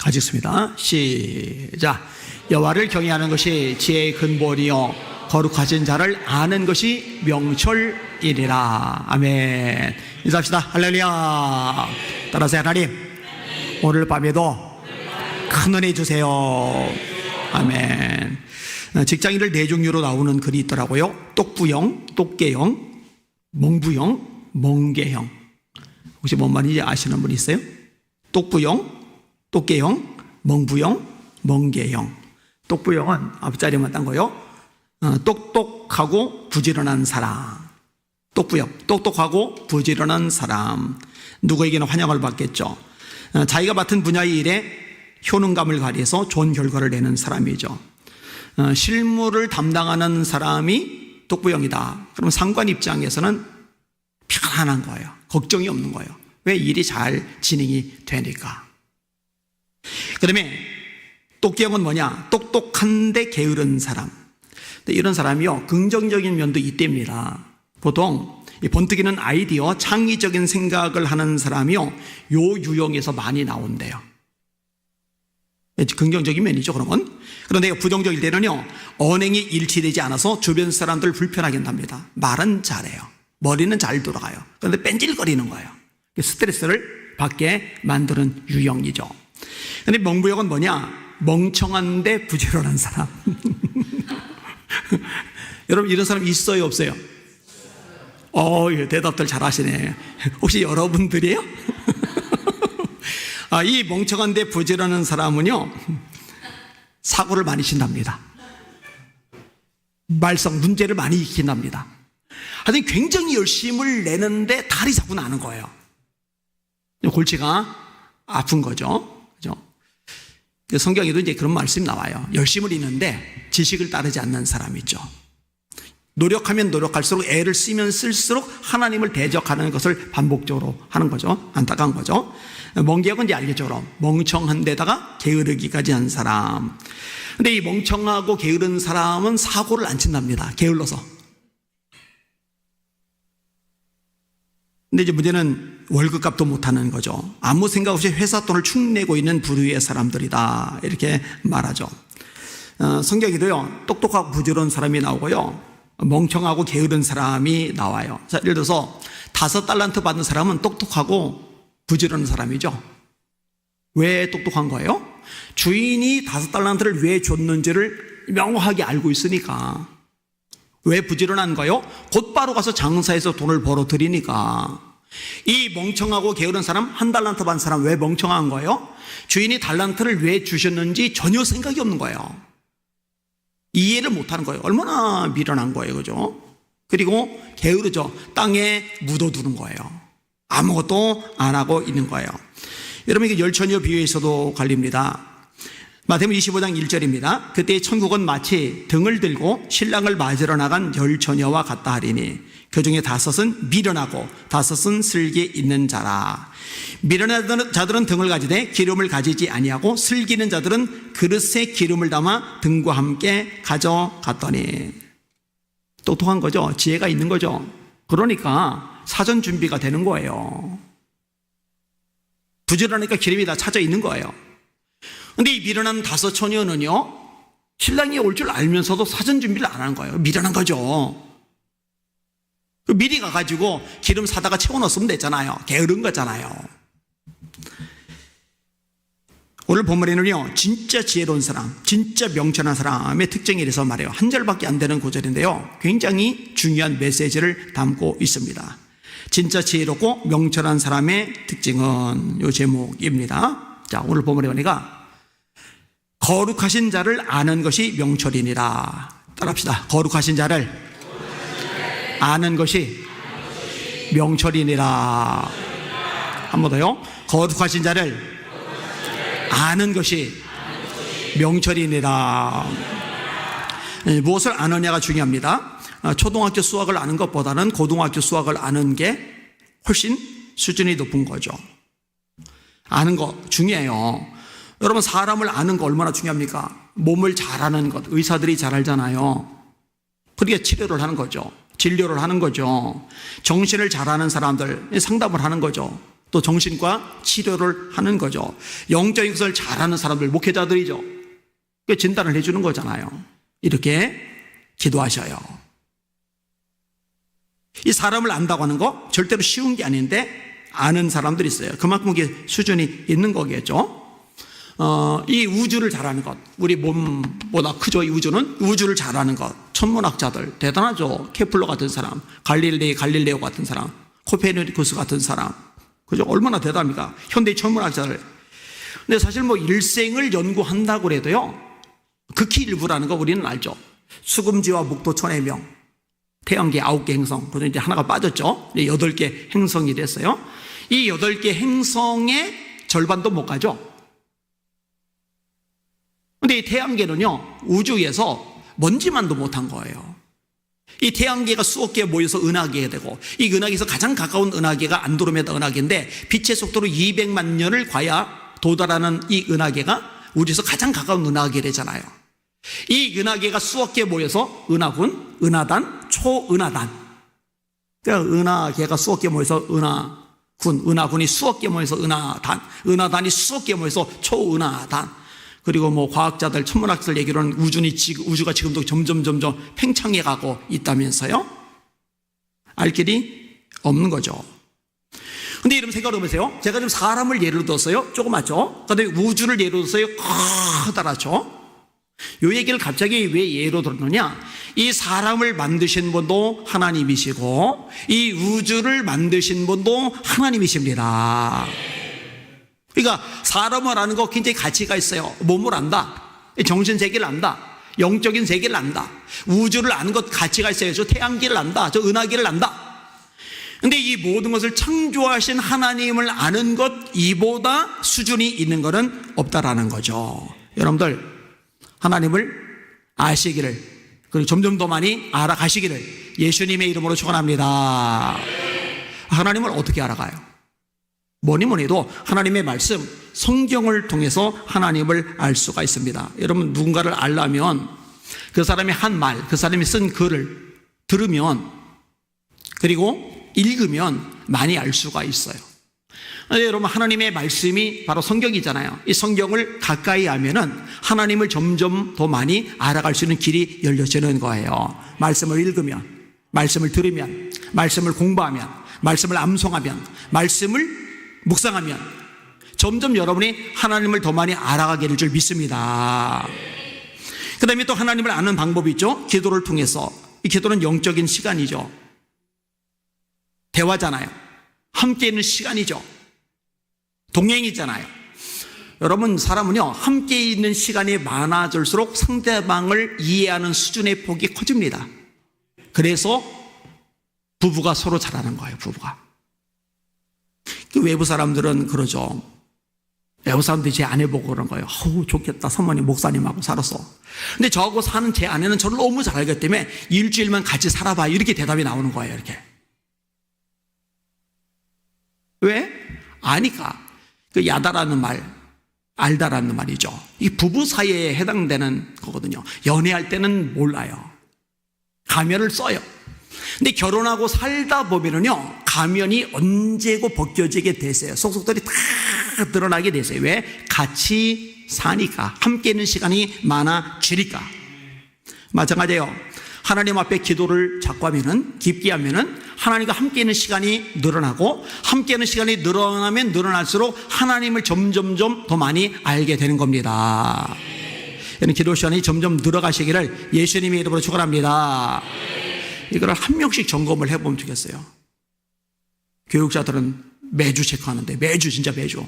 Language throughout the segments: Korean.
가지겠습니다. 시작. 여호와를 경외하는 것이 지혜의 근본이요 거룩하신 자를 아는 것이 명철이니라. 아멘. 인사합시다. 할렐루야. 따라서 하나님, 오늘 밤에도 큰 은혜 주세요. 아멘. 직장인들 네 종류로 나오는 글이 있더라고요. 똑부형, 똑개형, 멍부형, 멍개형. 혹시 뭔 말인지 아시는 분 있어요? 똑부형, 똑개형, 멍부형, 멍개형. 똑부형은 앞자리만 딴 거요. 똑똑하고 부지런한 사람. 똑부형, 똑똑하고 부지런한 사람. 누구에게나 환영을 받겠죠. 자기가 맡은 분야의 일에 효능감을 발휘해서 좋은 결과를 내는 사람이죠. 실무를 담당하는 사람이 똑부형이다. 그럼 상관 입장에서는 편안한 거예요. 걱정이 없는 거예요. 왜? 일이 잘 진행이 되니까. 그 다음에 똑개형은 뭐냐? 똑똑한데 게으른 사람. 이런 사람이요, 긍정적인 면도 있답니다. 보통 번뜩이는 아이디어, 창의적인 생각을 하는 사람이요, 요 유형에서 많이 나온대요. 긍정적인 면이죠, 그러면. 그런데 부정적일 때는요, 언행이 일치되지 않아서 주변 사람들 불편하게 한답니다. 말은 잘해요. 머리는 잘 돌아가요. 그런데 뺀질거리는 거예요. 스트레스를 받게 만드는 유형이죠. 그런데 멍부형은 뭐냐? 멍청한데 부지런한 사람. 여러분, 이런 사람 있어요, 없어요? 대답들 잘 하시네. 혹시 여러분들이에요? 이 멍청한데 부지런한 사람은요, 사고를 많이 친답니다. 말썽, 문제를 많이 일으킨답니다. 하여튼 굉장히 열심을 내는데 탈이 자꾸 나는 거예요. 골치가 아픈 거죠. 그죠? 성경에도 이제 그런 말씀이 나와요. 열심을 잃는데 지식을 따르지 않는 사람이 있죠. 노력하면 노력할수록, 애를 쓰면 쓸수록 하나님을 대적하는 것을 반복적으로 하는 거죠. 안타까운 거죠. 멍개형은 이제 알겠죠. 그럼 멍청한 데다가 게으르기까지 한 사람. 근데 이 멍청하고 게으른 사람은 사고를 안 친답니다. 게을러서. 근데 이제 문제는 월급값도 못하는 거죠. 아무 생각 없이 회사 돈을 축 내고 있는 부류의 사람들이다, 이렇게 말하죠. 성경에도요, 똑똑하고 부지런한 사람이 나오고요, 멍청하고 게으른 사람이 나와요. 자, 예를 들어서 5달란트 받은 사람은 똑똑하고 부지런한 사람이죠. 왜 똑똑한 거예요? 주인이 5달란트를 왜 줬는지를 명확하게 알고 있으니까. 왜 부지런한 거예요? 곧바로 가서 장사해서 돈을 벌어들이니까. 이 멍청하고 게으른 사람, 1달란트 받은 사람 왜 멍청한 거예요? 주인이 달란트를 왜 주셨는지 전혀 생각이 없는 거예요. 이해를 못하는 거예요. 얼마나 미련한 거예요, 그죠? 그리고 게으르죠. 땅에 묻어두는 거예요. 아무것도 안 하고 있는 거예요. 여러분, 이게 열처녀 비유에서도 갈립니다. 마태복음 25장 1절입니다. 그때 천국은 마치 등을 들고 신랑을 맞으러 나간 열처녀와 같다 하리니 그 중에 5은 미련하고 5은 슬기 있는 자라. 미련한 자들은 등을 가지되 기름을 가지지 아니하고 슬기는 자들은 그릇에 기름을 담아 등과 함께 가져갔더니. 똑똑한 거죠. 지혜가 있는 거죠. 그러니까 사전 준비가 되는 거예요. 부지런하니까 기름이 다 차져 있는 거예요. 근데 이 미련한 5 처녀는요, 신랑이 올 줄 알면서도 사전 준비를 안 한 거예요. 미련한 거죠. 미리 가가지고 기름 사다가 채워넣었으면 됐잖아요. 게으른 거잖아요. 오늘 본문에는요, 진짜 지혜로운 사람, 진짜 명철한 사람의 특징에 대해서 말해요. 한 절밖에 안 되는 구절인데요, 굉장히 중요한 메시지를 담고 있습니다. 진짜 지혜롭고 명철한 사람의 특징은 이 제목입니다. 자, 오늘 본문에 보니까 거룩하신 자를 아는 것이 명철이니라. 따라합시다. 거룩하신 자를 아는 것이 명철이니라. 한 번 더요. 거룩하신 자를 아는 것이 명철이니라. 무엇을 아느냐가 중요합니다. 초등학교 수학을 아는 것보다는 고등학교 수학을 아는 게 훨씬 수준이 높은 거죠. 아는 거 중요해요. 여러분, 사람을 아는 거 얼마나 중요합니까? 몸을 잘 아는 것, 의사들이 잘 알잖아요. 그러니까 치료를 하는 거죠. 진료를 하는 거죠. 정신을 잘 아는 사람들 상담을 하는 거죠. 또 정신과 치료를 하는 거죠. 영적인 것을 잘하는 사람들, 목회자들이죠. 그 진단을 해주는 거잖아요. 이렇게 기도하셔요. 이 사람을 안다고 하는 거 절대로 쉬운 게 아닌데 아는 사람들이 있어요. 그만큼 이게 수준이 있는 거겠죠. 이 우주를 잘 아는 것, 우리 몸보다 크죠. 이 우주는 우주를 잘 아는 것. 천문학자들 대단하죠. 케플러 같은 사람, 갈릴레오 같은 사람, 코페르니쿠스 같은 사람, 그죠? 얼마나 대단합니까? 현대 천문학자들. 근데 사실 뭐 일생을 연구한다고 해도요, 극히 일부라는 거 우리는 알죠. 수금지와 목도천의 명, 태양계 9개 행성, 그중 이제 하나가 빠졌죠. 8개 행성이 됐어요. 이 8개 행성의 절반도 못 가죠. 근데 이 태양계는요, 우주에서 먼지만도 못한 거예요. 이 태양계가 수억 개 모여서 은하계가 되고, 이 은하계에서 가장 가까운 은하계가 안드로메다 은하계인데, 빛의 속도로 200만 년을 가야 도달하는 이 은하계가 우주에서 가장 가까운 은하계래잖아요. 이 은하계가 수억 개 모여서 은하군, 은하단, 초은하단. 그러니까 은하계가 수억 개 모여서 은하군, 은하군이 수억 개 모여서 은하단, 은하단이 수억 개 모여서 초은하단. 그리고 뭐 과학자들, 천문학자들 얘기로는 우주가 지금도 점점 팽창해 가고 있다면서요? 알 길이 없는 거죠. 근데 여러분 생각해 보세요. 제가 지금 사람을 예로 들었어요. 조그맣죠? 그다음에 우주를 예로 들었어요. 커다랗죠? 이 얘기를 갑자기 왜 예로 들었느냐? 이 사람을 만드신 분도 하나님이시고, 이 우주를 만드신 분도 하나님이십니다. 그러니까 사람을 아는 거 굉장히 가치가 있어요. 몸을 안다, 정신 세계를 안다, 영적인 세계를 안다, 우주를 아는 것 가치가 있어요. 저 태양계를 안다, 저 은하계를 안다. 근데 이 모든 것을 창조하신 하나님을 아는 것, 이보다 수준이 있는 것은 없다라는 거죠. 여러분들, 하나님을 아시기를, 그리고 점점 더 많이 알아가시기를 예수님의 이름으로 축원합니다. 하나님을 어떻게 알아가요? 뭐니 해도 하나님의 말씀, 성경을 통해서 하나님을 알 수가 있습니다. 여러분, 누군가를 알려면 그 사람이 한 말, 그 사람이 쓴 글을 들으면, 그리고 읽으면 많이 알 수가 있어요. 여러분, 하나님의 말씀이 바로 성경이잖아요. 이 성경을 가까이 하면은 하나님을 점점 더 많이 알아갈 수 있는 길이 열려지는 거예요. 말씀을 읽으면, 말씀을 들으면, 말씀을 공부하면, 말씀을 암송하면, 말씀을 묵상하면 점점 여러분이 하나님을 더 많이 알아가게 될 줄 믿습니다. 그 다음에 또 하나님을 아는 방법이 있죠. 기도를 통해서. 이 기도는 영적인 시간이죠. 대화잖아요. 함께 있는 시간이죠. 동행이잖아요. 여러분, 사람은요, 함께 있는 시간이 많아질수록 상대방을 이해하는 수준의 폭이 커집니다. 그래서 부부가 서로 잘하는 거예요. 부부가. 그 외부 사람들은 그러죠. 외부 사람들이 제 아내 보고 그런 거예요. 어우, 좋겠다. 사모님, 목사님하고 살았어. 근데 저하고 사는 제 아내는 저를 너무 잘 알기 때문에 일주일만 같이 살아봐요. 이렇게 대답이 나오는 거예요. 이렇게. 왜? 아니까. 그 야다라는 말, 알다라는 말이죠. 이 부부 사이에 해당되는 거거든요. 연애할 때는 몰라요. 가면을 써요. 근데 결혼하고 살다 보면은요, 가면이 언제고 벗겨지게 되세요. 속속들이 다 드러나게 되세요. 왜? 같이 사니까. 함께 있는 시간이 많아지니까. 마찬가지예요. 하나님 앞에 기도를 자꾸 하면은, 깊게 하면은 하나님과 함께 있는 시간이 늘어나고, 함께 있는 시간이 늘어나면 늘어날수록 하나님을 점점 더 많이 알게 되는 겁니다. 이런 기도 시간이 점점 늘어가시기를 예수님의 이름으로 축원합니다. 이걸 한 명씩 점검을 해보면 좋겠어요. 교육자들은 매주 체크하는데, 진짜 매주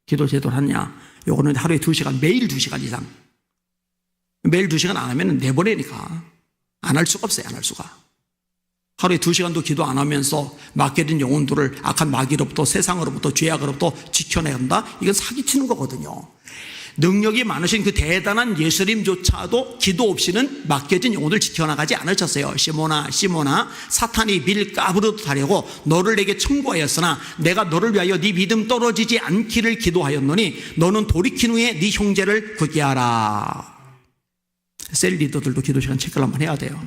기도 제대로 하느냐. 요거는 하루에 2시간, 매일 2시간 이상. 매일 2시간 안 하면 내보내니까 안 할 수가 없어요. 안 할 수가. 하루에 2시간도 기도 안 하면서 맡겨진 영혼들을 악한 마귀로부터, 세상으로부터, 죄악으로부터 지켜내야 한다. 이건 사기치는 거거든요. 능력이 많으신 그 대단한 예수님조차도 기도 없이는 맡겨진 영혼을 지켜나가지 않으셨어요. 시몬아, 사탄이 빌 까부러도 타려고 너를 내게 청구하였으나 내가 너를 위하여 네 믿음 떨어지지 않기를 기도하였노니 너는 돌이킨 후에 네 형제를 굳게 하라. 셀 리더들도 기도 시간 체크를 한번 해야 돼요.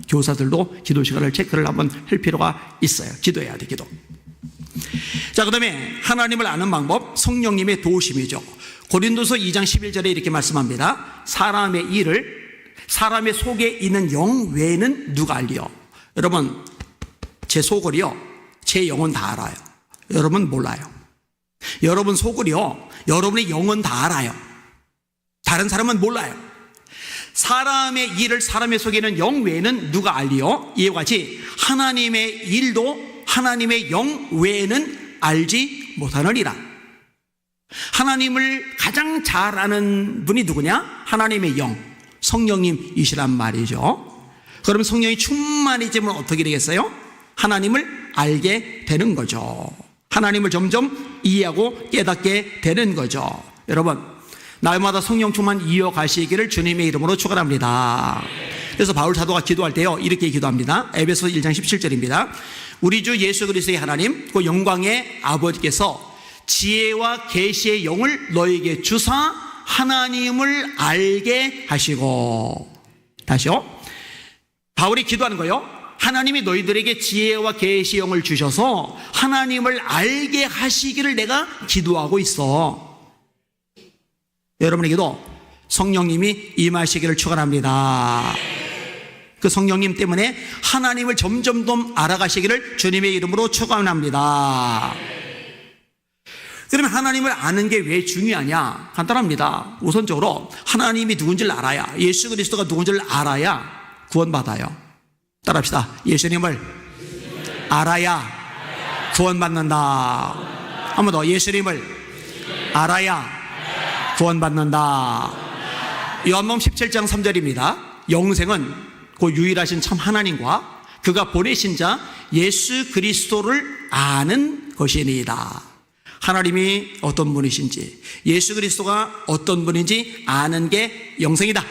교사들도 기도 시간을 체크를 한번 할 필요가 있어요. 기도해야 돼, 기도. 자, 그 다음에 하나님을 아는 방법, 성령님의 도우심이죠. 고린도서 2장 11절에 이렇게 말씀합니다. 사람의 속에 있는 영 외에는 누가 알리요? 여러분, 제 속을요, 제 영은 다 알아요. 여러분 몰라요. 여러분 속을요, 여러분의 영은 다 알아요. 다른 사람은 몰라요. 사람의 일을 사람의 속에 있는 영 외에는 누가 알리요? 이와 같이 하나님의 일도 하나님의 영 외에는 알지 못하느니라. 하나님을 가장 잘 아는 분이 누구냐? 하나님의 영, 성령님이시란 말이죠. 그럼 성령이 충만해지면 어떻게 되겠어요? 하나님을 알게 되는 거죠. 하나님을 점점 이해하고 깨닫게 되는 거죠. 여러분, 날마다 성령 충만 이어가시기를 주님의 이름으로 축원합니다. 그래서 바울 사도가 기도할 때요, 이렇게 기도합니다. 에베소서 1장 17절입니다. 우리 주 예수 그리스도의 하나님, 그 영광의 아버지께서 지혜와 계시의 영을 너에게 주사 하나님을 알게 하시고. 다시요. 바울이 기도하는 거요, 하나님이 너희들에게 지혜와 계시의 영을 주셔서 하나님을 알게 하시기를 내가 기도하고 있어. 여러분에게도 성령님이 임하시기를 축원합니다. 그 성령님 때문에 하나님을 점점 더 알아가시기를 주님의 이름으로 축원합니다. 그러면 하나님을 아는 게 왜 중요하냐? 간단합니다. 우선적으로 하나님이 누군지를 알아야, 예수 그리스도가 누군지를 알아야 구원받아요. 따라합시다. 예수님을 알아야 구원받는다. 한 번 더. 예수님을 알아야 구원받는다. 요한복음 17장 3절입니다. 영생은 그 유일하신 참 하나님과 그가 보내신 자 예수 그리스도를 아는 것이니이다. 하나님이 어떤 분이신지, 예수 그리스도가 어떤 분인지 아는 게 영생이다.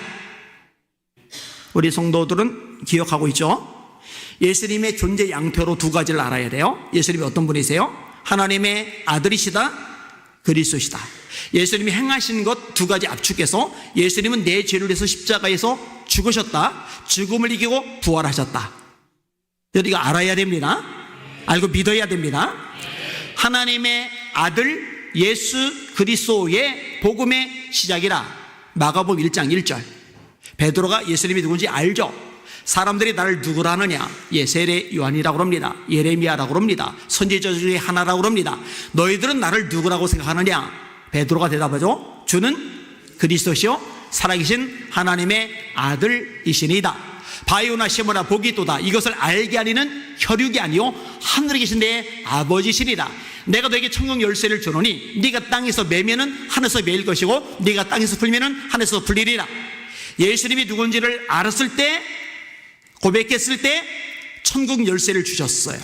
우리 성도들은 기억하고 있죠? 예수님의 존재 양태로 두 가지를 알아야 돼요. 예수님이 어떤 분이세요? 하나님의 아들이시다, 그리스도시다. 예수님이 행하신 것 두 가지 압축해서 예수님은 내 죄를 위해서 십자가에서 죽으셨다, 죽음을 이기고 부활하셨다. 우리가 알아야 됩니다. 알고 믿어야 됩니다. 하나님의 아들 예수 그리스도의 복음의 시작이라. 마가복음 1장 1절. 베드로가 예수님이 누군지 알죠? 사람들이 나를 누구라 하느냐? 세례 요한이라고 합니다. 예레미야라고 합니다. 선지자 중에 하나라고 합니다. 너희들은 나를 누구라고 생각하느냐? 베드로가 대답하죠. 주는 그리스도시요 살아계신 하나님의 아들이시니이다. 바요나 시모나 복이 또다. 이것을 알게 하리는 혈육이 아니요 하늘에 계신 내 아버지시리라. 내가 너에게 천국 열쇠를 주노니 네가 땅에서 매면은 하늘에서 매일 것이고 네가 땅에서 풀면은 하늘에서 풀리리라. 예수님이 누군지를 알았을 때, 고백했을 때 천국 열쇠를 주셨어요.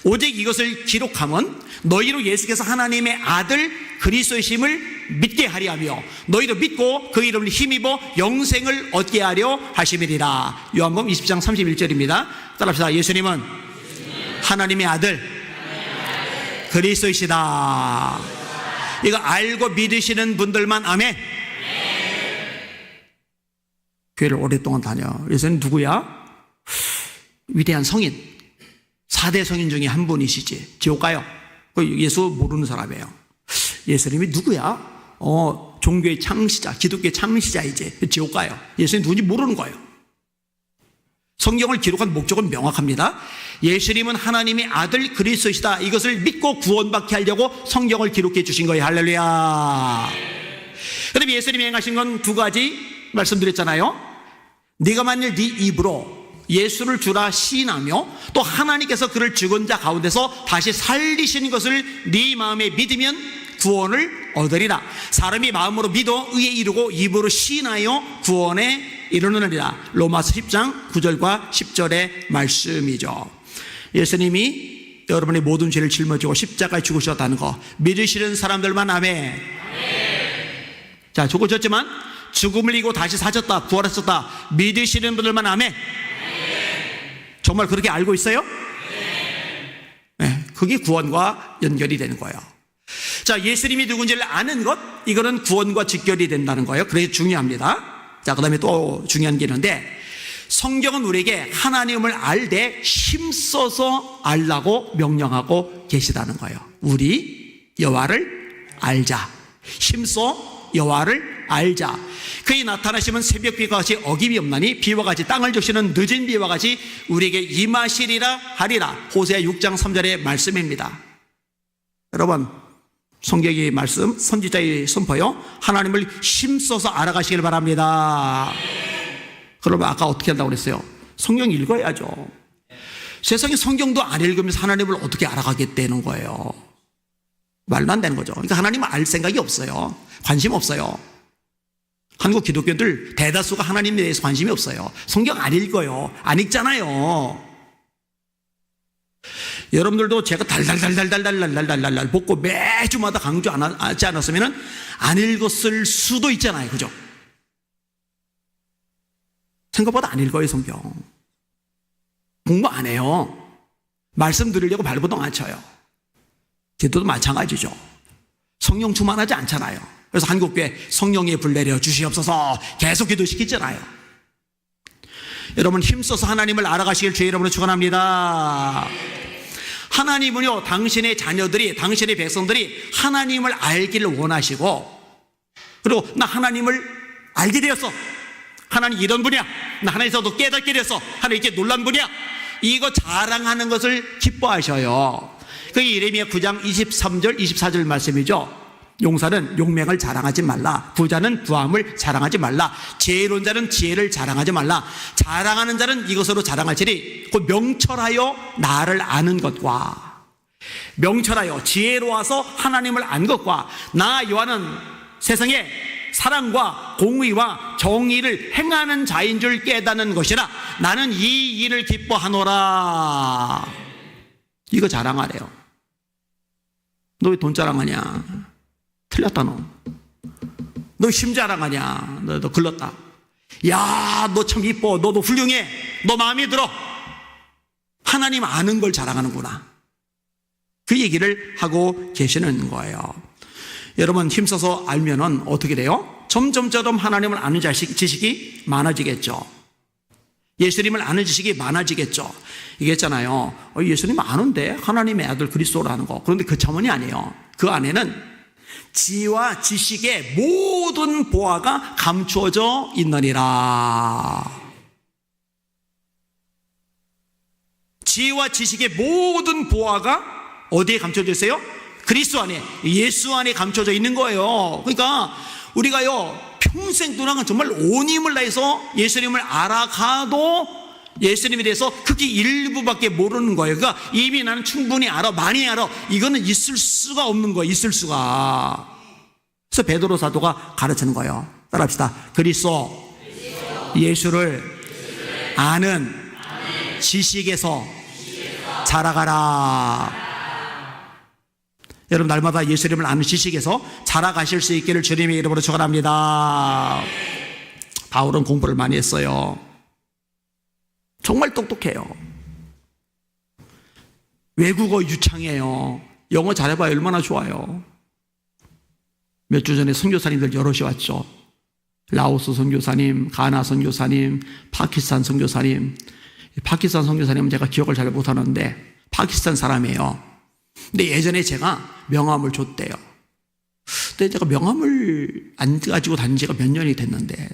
오직 이것을 기록하면 너희로 예수께서 하나님의 아들 그리스도이심을 믿게 하려 하며 너희도 믿고 그 이름을 힘입어 영생을 얻게 하려 하심이리라. 요한복음 20장 31절입니다. 따라합시다. 예수님은 하나님의 아들 그리스도이시다. 이거 알고 믿으시는 분들만 아멘. 교회를 오랫동안 다녀. 예수님 누구야? 위대한 성인, 4대 성인 중에 한 분이시지. 지옥 가요. 예수 모르는 사람이에요. 예수님이 누구야? 종교의 창시자, 기독교의 창시자이지. 지옥 가요. 예수님 누군지 모르는 거예요. 성경을 기록한 목적은 명확합니다. 예수님은 하나님의 아들 그리스도시다. 이것을 믿고 구원받게 하려고 성경을 기록해 주신 거예요. 할렐루야. 그럼 예수님이 행하신 건 두 가지 말씀드렸잖아요. 네가 만일 네 입으로 예수를 주라 시인하며 또 하나님께서 그를 죽은 자 가운데서 다시 살리신 것을 네 마음에 믿으면 구원을 얻으리라. 사람이 마음으로 믿어 의에 이르고 입으로 시인하여 구원에 이르느니라. 로마서 10장 9절과 10절의 말씀이죠. 예수님이 여러분의 모든 죄를 짊어지고 십자가에 죽으셨다는 거 믿으시는 사람들만 아멘. 자, 죽으셨지만 죽음을 이기고 다시 사셨다, 부활하셨다 믿으시는 분들만 아멘. 정말 그렇게 알고 있어요? 네, 그게 구원과 연결이 되는 거예요. 자, 예수님이 누군지를 아는 것, 이거는 구원과 직결이 된다는 거예요. 그래서 중요합니다. 자, 그 다음에 또 중요한 게 있는데, 성경은 우리에게 하나님을 알되 힘써서 알라고 명령하고 계시다는 거예요. 우리 여호와를 알자. 힘써 여호와를 알자. 그의 나타나시면 새벽비와 같이 어김이 없나니 비와 같이 땅을 적시는 늦은 비와 같이 우리에게 임하시리라 하리라. 호세아 6장 3절의 말씀입니다. 여러분, 성경의 말씀, 선지자의 선포요, 하나님을 힘써서 알아가시길 바랍니다. 그러면 아까 어떻게 한다고 그랬어요? 성경 읽어야죠. 세상에 성경도 안 읽으면서 하나님을 어떻게 알아가겠다는 거예요? 말도 안 되는 거죠. 그러니까 하나님을 알 생각이 없어요. 관심 없어요. 한국 기독교들 대다수가 하나님에 대해서 관심이 없어요. 성경 안 읽어요. 안 읽잖아요. 여러분들도 제가 달달달달달달달달달달 복고 매주마다 강조하지 않았으면 안 읽었을 수도 있잖아요. 그죠? 생각보다 안 읽어요, 성경. 공부 안 해요. 말씀 들으려고 발버둥 안 쳐요. 기도도 마찬가지죠. 성령 충만하지 않잖아요. 그래서 한국교회 성령의 불 내려 주시옵소서 계속 기도시키잖아요. 여러분, 힘써서 하나님을 알아가시길 주의 이름으로 축원합니다. 하나님은요, 당신의 자녀들이, 당신의 백성들이 하나님을 알기를 원하시고, 그리고 나 하나님을 알게 되었어. 하나님 이런 분이야. 나 하나님에서도 깨닫게 되었어. 하나님 이렇게 놀란 분이야. 이거 자랑하는 것을 기뻐하셔요. 그게 예레미야 9장 23절 24절 말씀이죠. 용사는 용맹을 자랑하지 말라. 부자는 부함을 자랑하지 말라. 지혜로운 지혜를 자랑하지 말라. 자랑하는 자는 이것으로 자랑할지니 곧 명철하여 나를 아는 것과, 명철하여 지혜로워서 하나님을 안 것과, 나 요한은 세상에 사랑과 공의와 정의를 행하는 자인 줄 깨닫는 것이라. 나는 이 일을 기뻐하노라. 이거 자랑하래요. 너 왜 돈 자랑하냐? 틀렸다. 너 힘 자랑하냐? 너 글렀다. 야, 너 참 이뻐. 너도 훌륭해. 너 마음에 들어. 하나님 아는 걸 자랑하는구나. 그 얘기를 하고 계시는 거예요. 여러분, 힘써서 알면은 어떻게 돼요? 점점점 하나님을 아는 지식이 많아지겠죠. 예수님을 아는 지식이 많아지겠죠. 얘기했잖아요. 예수님 아는데 하나님의 아들 그리스도라는 거. 그런데 그 차원이 아니에요. 그 안에는 지혜와 지식의 모든 보화가 감추어져 있느니라. 지혜와 지식의 모든 보화가 어디에 감춰져 있어요? 그리스도 안에, 예수 안에 감춰져 있는 거예요. 그러니까 우리가요, 평생 동안 정말 온 힘을 다해서 예수님을 알아가도 예수님에 대해서 크게 일부밖에 모르는 거예요. 그러니까 이미 나는 충분히 알아, 많이 알아. 이거는 있을 수가 없는 거예요. 있을 수가. 그래서 베드로 사도가 가르치는 거예요. 따라합시다. 그리스도 예수를 아는 지식에서 자라가라. 여러분, 날마다 예수님을 아는 지식에서 자라가실 수 있기를 주님의 이름으로 축원합니다. 바울은 공부를 많이 했어요. 정말 똑똑해요. 외국어 유창해요. 영어 잘해봐요. 얼마나 좋아요. 몇 주 전에 선교사님들 여럿이 왔죠. 라오스 선교사님, 가나 선교사님, 파키스탄 선교사님. 파키스탄 선교사님은 제가 기억을 잘 못하는데 파키스탄 사람이에요. 근데 예전에 제가 명함을 줬대요. 근데 제가 명함을 안 가지고 다닌 지가 몇 년이 됐는데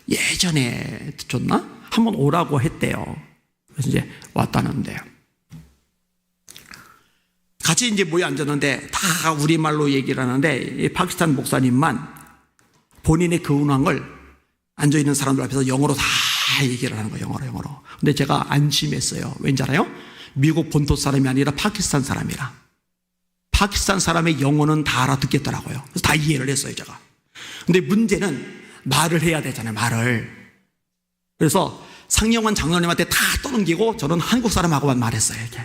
예전에 줬나? 한번 오라고 했대요. 그래서 이제 왔다는데 같이 이제 모여 앉았는데 다 우리말로 얘기를 하는데 이 파키스탄 목사님만 본인의 교훈한 걸 앉아있는 사람들 앞에서 영어로 다 얘기를 하는 거예요. 영어로. 근데 제가 안심했어요. 왠지 알아요? 미국 본토 사람이 아니라 파키스탄 사람이라. 파키스탄 사람의 영어는 다 알아듣겠더라고요. 그래서 다 이해를 했어요, 제가. 근데 문제는 말을 해야 되잖아요, 말을. 그래서 상영원 장로님한테 다 떠넘기고 저는 한국 사람하고만 말했어요, 이렇게.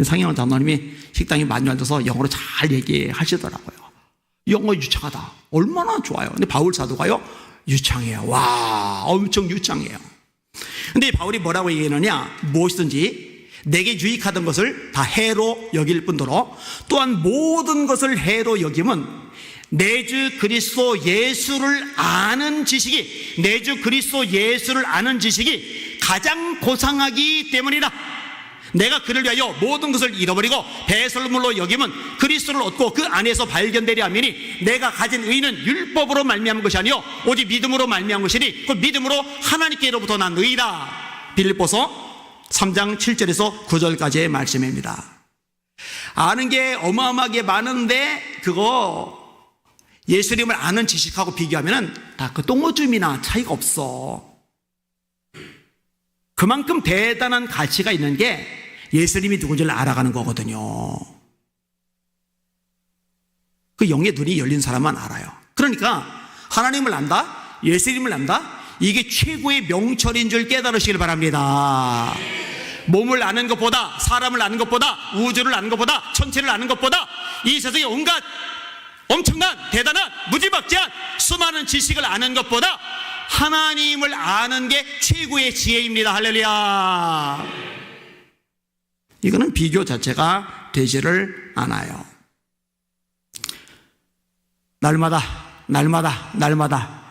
상영원 장로님이 식당에 많이 앉아서 영어로 잘 얘기하시더라고요. 영어 유창하다. 얼마나 좋아요. 근데 바울 사도가요, 유창해요. 와, 엄청 유창해요. 근데 바울이 뭐라고 얘기하느냐? 무엇이든지 내게 유익하던 것을 다 해로 여길 뿐더러 또한 모든 것을 해로 여김은 내 주 그리스도 예수를 아는 지식이, 내 주 그리스도 예수를 아는 지식이 가장 고상하기 때문이다. 내가 그를 위하여 모든 것을 잃어버리고 배설물로 여김은 그리스도를 얻고 그 안에서 발견되려 함이니 내가 가진 의는 율법으로 말미암은 것이 아니요 오직 믿음으로 말미암은 것이니 그 믿음으로 하나님께로부터 난 의이다. 빌립보서 3장 7절에서 9절까지의 말씀입니다. 아는 게 어마어마하게 많은데 그거 예수님을 아는 지식하고 비교하면 다 그 똥오줌이나 차이가 없어. 그만큼 대단한 가치가 있는 게 예수님이 누군지를 알아가는 거거든요. 그 영의 눈이 열린 사람만 알아요. 그러니까 하나님을 안다, 예수님을 안다, 이게 최고의 명철인 줄 깨달으시길 바랍니다. 몸을 아는 것보다, 사람을 아는 것보다, 우주를 아는 것보다, 천체를 아는 것보다, 이 세상의 온갖 엄청난 대단한 무지막지한 수많은 지식을 아는 것보다 하나님을 아는 게 최고의 지혜입니다. 할렐루야. 이거는 비교 자체가 되지를 않아요. 날마다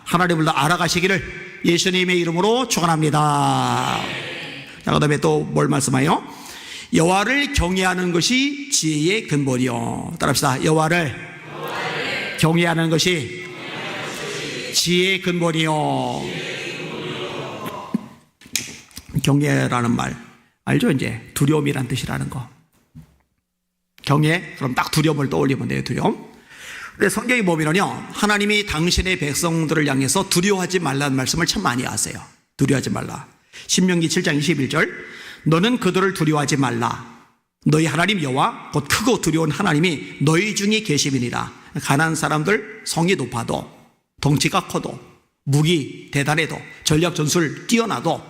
하나님을 더 알아가시기를 예수님의 이름으로 축원합니다. 자, 그 다음에 또 뭘 말씀해요? 여호와를 경외하는 것이 지혜의 근본이요. 따라합시다. 여호와를 경외하는 것이 지혜의 근본이요. 경외라는 말 알죠? 이제 두려움이란 뜻이라는 거. 경외, 그럼 딱 두려움을 떠올리면 돼요. 두려움. 근데 성경이 보면요, 하나님이 당신의 백성들을 향해서 두려워하지 말라는 말씀을 참 많이 하세요. 두려워하지 말라. 신명기 7장 21절, 너는 그들을 두려워하지 말라. 너희 하나님 여호와 곧 크고 두려운 하나님이 너희 중에 계심이니라. 가난한 사람들 성이 높아도, 덩치가 커도, 무기 대단해도, 전략 전술 뛰어나도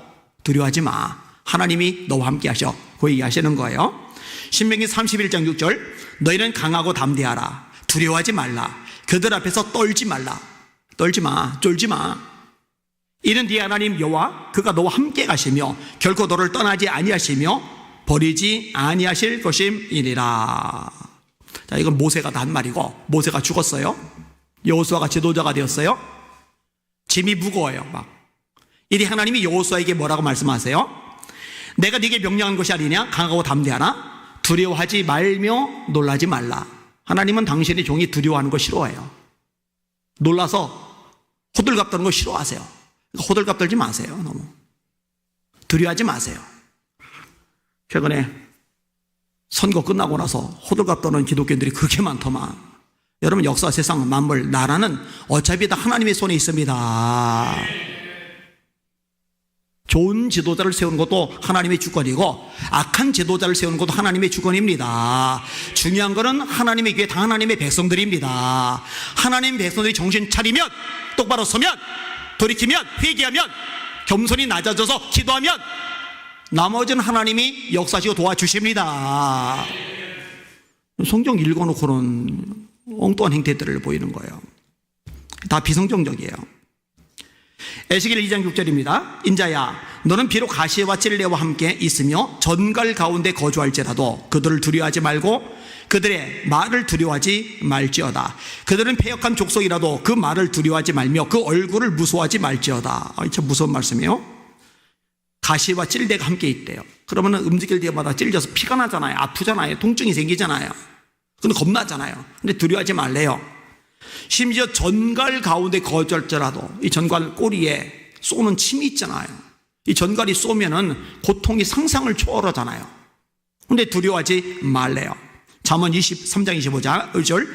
두려워하지 마. 하나님이 너와 함께 하셔. 그 얘기하시는 거예요. 신명기 31장 6절, 너희는 강하고 담대하라. 두려워하지 말라. 그들 앞에서 떨지 말라. 떨지 마. 쫄지 마. 이는 네 하나님 여호와 그가 너와 함께 가시며 결코 너를 떠나지 아니하시며 버리지 아니하실 것임이니라. 자, 이건 모세가 다 한 말이고, 모세가 죽었어요. 여호수아가 지도자가 되었어요. 짐이 무거워요. 막 이리 하나님이 여호수아에게 뭐라고 말씀하세요? 내가 네게 명령한 것이 아니냐? 강하고 담대하라. 두려워하지 말며 놀라지 말라. 하나님은 당신의 종이 두려워하는 거 싫어해요. 놀라서 호들갑 떠는 거 싫어하세요. 호들갑 떨지 마세요. 너무 두려워하지 마세요. 최근에 선거 끝나고 나서 호들갑 떠는 기독교인들이 그렇게 많더만. 여러분, 역사, 세상, 만물, 나라는 어차피 다 하나님의 손에 있습니다. 좋은 지도자를 세우는 것도 하나님의 주권이고 악한 지도자를 세우는 것도 하나님의 주권입니다. 중요한 것은 하나님의 교회 다 하나님의 백성들입니다. 하나님 백성들이 정신 차리면, 똑바로 서면, 돌이키면, 회개하면, 겸손히 낮아져서 기도하면 나머지는 하나님이 역사하시고 도와주십니다. 성경 읽어놓고는 엉뚱한 행태들을 보이는 거예요. 다 비성경적이에요. 에스겔 2장 6절입니다. 인자야, 너는 비록 가시와 찔레와 함께 있으며 전갈 가운데 거주할지라도 그들을 두려워하지 말고 그들의 말을 두려워하지 말지어다. 그들은 패역한 족속이라도 그 말을 두려워하지 말며 그 얼굴을 무서워하지 말지어다. 참 무서운 말씀이에요. 가시와 찔레가 함께 있대요. 그러면 움직일 때마다 찔려서 피가 나잖아요. 아프잖아요. 통증이 생기잖아요. 근데 겁나잖아요. 근데 두려워하지 말래요. 심지어 전갈 가운데 거주할지라도 이 전갈 꼬리에 쏘는 침이 있잖아요. 이 전갈이 쏘면은 고통이 상상을 초월하잖아요. 근데 두려워하지 말래요. 잠언 23장 25절,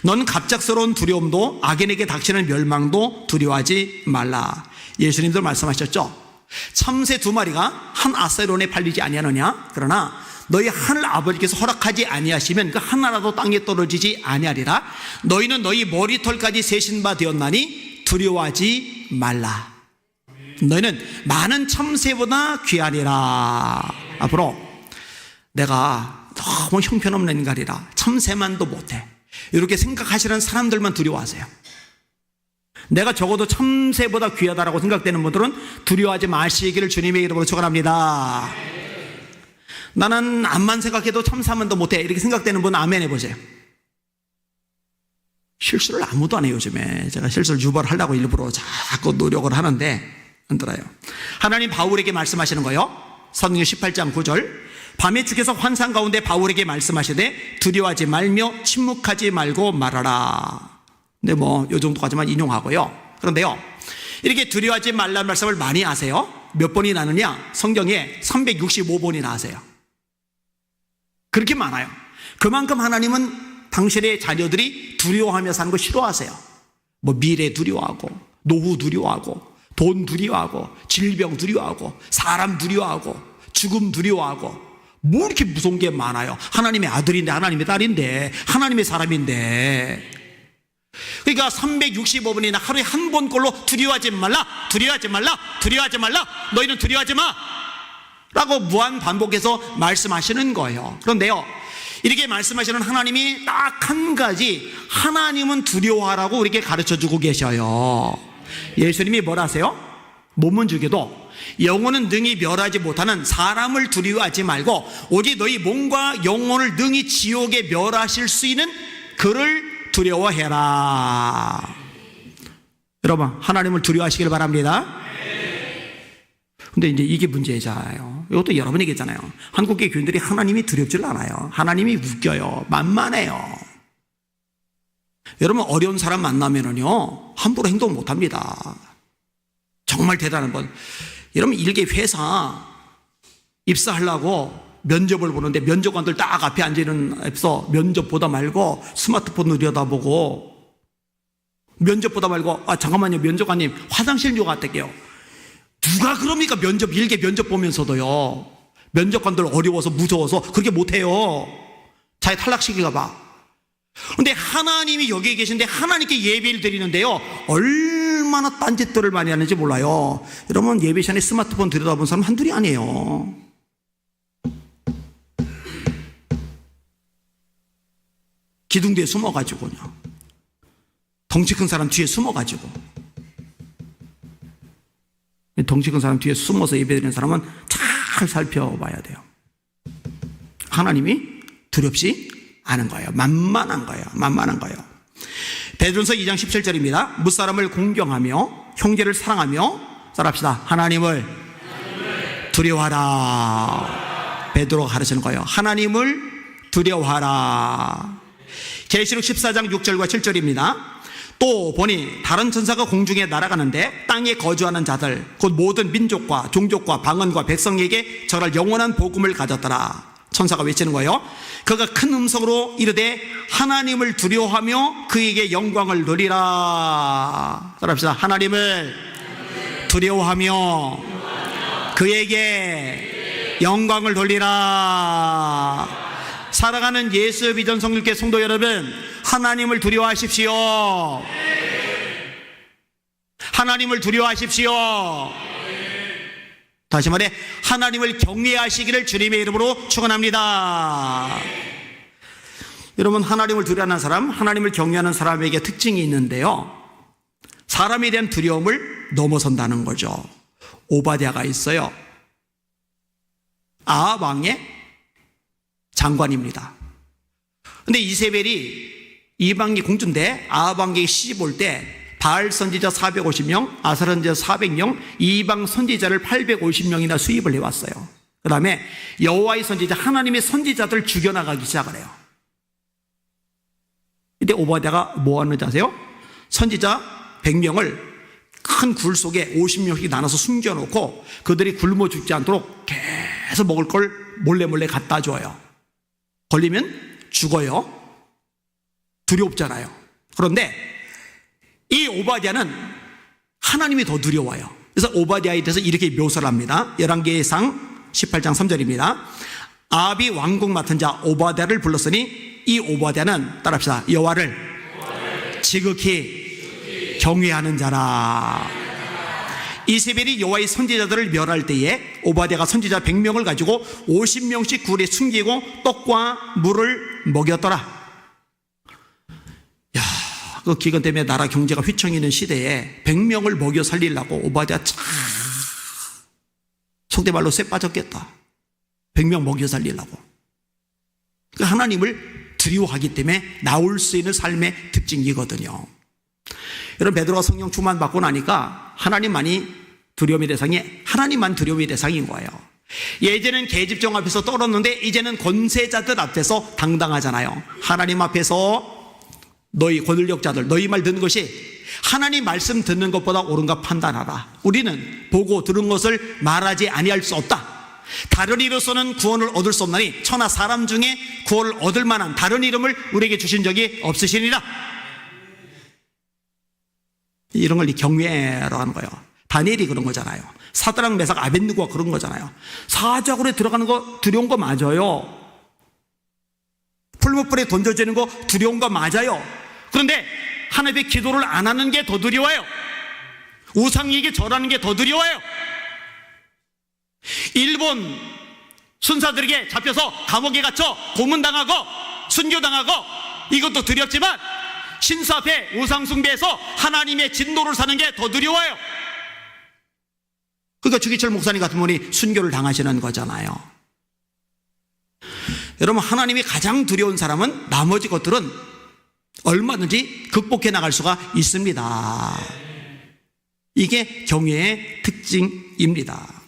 넌 갑작스러운 두려움도 악인에게 닥치는 멸망도 두려워하지 말라. 예수님도 말씀하셨죠. 참새 2마리가 한 아사론에 팔리지 아니하느냐? 그러나 너희 하늘 아버지께서 허락하지 아니하시면 그 하나라도 땅에 떨어지지 아니하리라. 너희는 너희 머리털까지 세신 바 되었나니 두려워하지 말라. 너희는 많은 참새보다 귀하니라. 앞으로 내가 너무 형편없는 인간이라 참새만도 못해, 이렇게 생각하시는 사람들만 두려워하세요. 내가 적어도 참새보다 귀하다라고 생각되는 분들은 두려워하지 마시기를 주님의 이름으로 축원합니다. 나는 암만 생각해도 참새만도 못해, 이렇게 생각되는 분은 아멘 해보세요. 실수를 아무도 안 해요, 요즘에. 제가 실수를 유발하려고 일부러 자꾸 노력을 하는데 안 들어요. 하나님 바울에게 말씀하시는 거예요. 사도행전 18장 9절. 밤에 주께서 환상 가운데 바울에게 말씀하시되 두려워하지 말며 침묵하지 말고 말하라. 근데 뭐 요 정도까지만 인용하고요. 그런데요, 이렇게 두려워하지 말라는 말씀을 많이 하세요. 몇 번이 나느냐? 성경에 365번이 나오세요. 그렇게 많아요. 그만큼 하나님은 당신의 자녀들이 두려워하며 사는 거 싫어하세요. 뭐 미래 두려워하고, 노후 두려워하고, 돈 두려워하고, 질병 두려워하고, 사람 두려워하고, 죽음 두려워하고, 뭐 이렇게 무서운 게 많아요. 하나님의 아들인데, 하나님의 딸인데, 하나님의 사람인데. 그러니까 365번이나 하루에 한 번꼴로 두려워하지 말라, 두려워하지 말라, 두려워하지 말라, 너희는 두려워하지 마 라고 무한 반복해서 말씀하시는 거예요. 그런데요, 이렇게 말씀하시는 하나님이 딱 한 가지, 하나님은 두려워하라고 우리에게 가르쳐주고 계셔요. 예수님이 뭐라 하세요? 몸은 죽여도 영혼은 능히 멸하지 못하는 사람을 두려워하지 말고 오직 너희 몸과 영혼을 능히 지옥에 멸하실 수 있는 그를 두려워해라. 여러분, 하나님을 두려워하시길 바랍니다. 근데 이제 이게 문제잖아요. 이것도 여러 번 얘기했잖아요. 한국계 교인들이 하나님이 두렵질 않아요. 하나님이 웃겨요. 만만해요. 여러분, 어려운 사람 만나면은요, 함부로 행동 못 합니다. 정말 대단한 건, 여러분, 일개 회사 입사하려고 면접을 보는데 면접관들 딱 앞에 앉아있는 앞에서 면접 보다 말고 스마트폰 들여다보고, 면접 보다 말고, 잠깐만요, 면접관님, 화장실 좀 갔다 올게요. 누가 그럽니까? 일개 면접 보면서도요. 면접관들 어려워서 무서워서 그렇게 못해요. 자기 탈락시킬까 봐. 그런데 하나님이 여기에 계신데 하나님께 예배를 드리는데요, 얼마나 딴짓들을 많이 하는지 몰라요. 여러분, 예배 시간에 스마트폰 들여다본 사람 한둘이 아니에요. 기둥 뒤에 숨어가지고요, 덩치 큰 사람 뒤에 숨어가지고, 덩치 큰 사람 뒤에 숨어서 예배드리는 사람은 잘 살펴봐야 돼요. 하나님이 두렵지 않은 거예요. 만만한 거예요. 만만한 거예요. 베드로서 2장 17절입니다. 무사람을 공경하며 형제를 사랑하며 따라합시다. 하나님을 두려워하라. 베드로가 가르치는 거예요. 하나님을 두려워하라. 계시록 14장 6절과 7절입니다. 또 보니 다른 천사가 공중에 날아가는데 땅에 거주하는 자들 곧 모든 민족과 종족과 방언과 백성에게 절할 영원한 복음을 가졌더라. 천사가 외치는 거예요. 그가 큰 음성으로 이르되 하나님을 두려워하며 그에게 영광을 누리라. 따라합시다. 하나님을 두려워하며 그에게 영광을 돌리라. 사랑하는 예수 비전 성육교 성도 여러분, 하나님을 두려워하십시오. 하나님을 두려워하십시오. 다시 말해, 하나님을 경외하시기를 주님의 이름으로 축원합니다. 여러분, 하나님을 두려워하는 사람, 하나님을 경외하는 사람에게 특징이 있는데요, 사람에 대한 두려움을 넘어선다는 거죠. 오바댜가 있어요. 아합 왕의 장관입니다. 근데 이세벨이 이방의 공주인데 아합 왕에게 시집 올 때 바알 선지자 450명, 아사라 선지자 400명, 이방 선지자를 850명이나 수입을 해왔어요. 그 다음에 여호와의 선지자, 하나님의 선지자들 죽여나가기 시작을 해요. 이때 오바댜가 뭐 하는지 아세요? 선지자 100명을 큰 굴 속에 50명씩 나눠서 숨겨놓고 그들이 굶어 죽지 않도록 계속 먹을 걸 몰래 갖다 줘요. 걸리면 죽어요. 두렵잖아요. 그런데 이 오바댜는 하나님이 더 두려워요. 그래서 오바댜에 대해서 이렇게 묘사를 합니다. 열왕기상 18장 3절입니다. 아합이 왕국 맡은 자 오바댜를 불렀으니 이 오바댜는 따라합시다. 여호와를 지극히 경외하는 자라. 이세벨이 여호와의 선지자들을 멸할 때에 오바댜가 선지자 100명을 가지고 50명씩 굴에 숨기고 떡과 물을 먹였더라. 그 기근 때문에 나라 경제가 휘청이는 시대에 100명을 먹여 살리려고 오바댜 참 속된 말로 쇠 빠졌겠다. 100명 먹여 살리려고. 하나님을 두려워하기 때문에 나올 수 있는 삶의 특징이거든요. 여러분, 베드로가 성령 충만받고 나니까 하나님만 두려움의 대상인 거예요. 예전엔 계집종 앞에서 떨었는데 이제는 권세자들 앞에서 당당하잖아요. 하나님 앞에서 너희 권력자들, 너희 말 듣는 것이 하나님 말씀 듣는 것보다 옳은가 판단하라. 우리는 보고 들은 것을 말하지 아니할 수 없다. 다른 이로서는 구원을 얻을 수 없나니 천하 사람 중에 구원을 얻을 만한 다른 이름을 우리에게 주신 적이 없으시니라. 이런 걸 경외라고 하는 거예요. 다니엘이 그런 거잖아요. 사드락 메삭 아벳느고가 그런 거잖아요. 사자굴에 들어가는 거 두려운 거 맞아요. 풀무불에 던져지는 거 두려운 거 맞아요. 그런데 하나님의 기도를 안 하는 게 더 두려워요. 우상에게 절하는 게 더 두려워요. 일본 순사들에게 잡혀서 감옥에 갇혀 고문당하고 순교당하고 이것도 두렵지만 신수 앞에 우상숭배해서 하나님의 진노를 사는 게 더 두려워요. 그러니까 주기철 목사님 같은 분이 순교를 당하시는 거잖아요. 여러분, 하나님이 가장 두려운 사람은 나머지 것들은 얼마든지 극복해 나갈 수가 있습니다. 이게 경외의 특징입니다.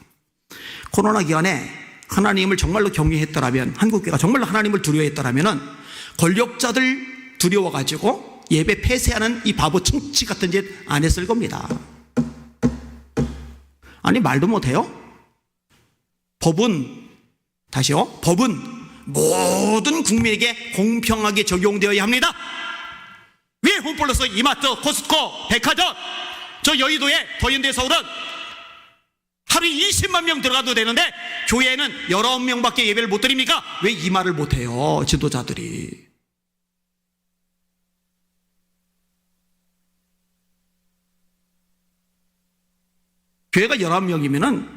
코로나 기간에 하나님을 정말로 경외했더라면, 한국교회가 정말로 하나님을 두려워했더라면 권력자들 두려워가지고 예배 폐쇄하는 이 바보 충치 같은 짓 안 했을 겁니다. 아니, 말도 못해요? 법은 모든 국민에게 공평하게 적용되어야 합니다. 왜 홈플러스, 이마트, 코스트코, 백화점, 저 여의도에 더현대 서울은 하루에 20만 명 들어가도 되는데 교회에는 19명밖에 예배를 못 드립니까? 왜 이 말을 못해요, 지도자들이? 교회가 19명이면은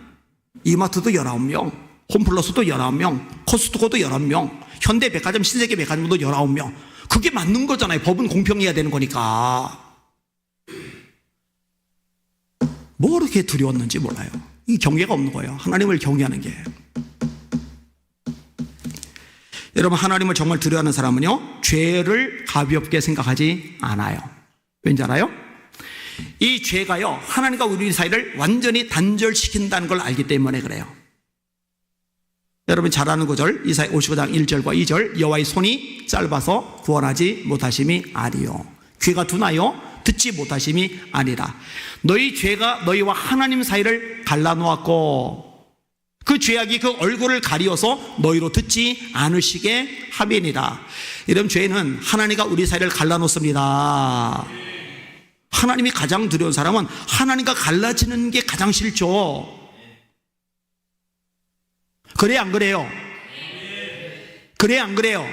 이마트도 19명, 홈플러스도 19명, 코스트코도 19명, 현대백화점, 신세계백화점도 19명. 그게 맞는 거잖아요. 법은 공평해야 되는 거니까. 뭐 그렇게 두려웠는지 몰라요. 이 경계가 없는 거예요. 하나님을 경외하는 게. 여러분, 하나님을 정말 두려워하는 사람은요, 죄를 가볍게 생각하지 않아요. 왠지 알아요? 이 죄가요, 하나님과 우리 사이를 완전히 단절시킨다는 걸 알기 때문에 그래요. 여러분 잘 아는 구절, 이사야 55장 1절과 2절. 여호와의 손이 짧아서 구원하지 못하심이 아니요, 귀가 두나요 듣지 못하심이 아니라. 너희 죄가 너희와 하나님 사이를 갈라놓았고 그 죄악이 그 얼굴을 가리어서 너희로 듣지 않으시게 함이니라. 이런 죄는 하나님과 우리 사이를 갈라놓습니다. 하나님이 가장 두려운 사람은 하나님과 갈라지는 게 가장 싫죠. 그래 안 그래요? 그래 안 그래요?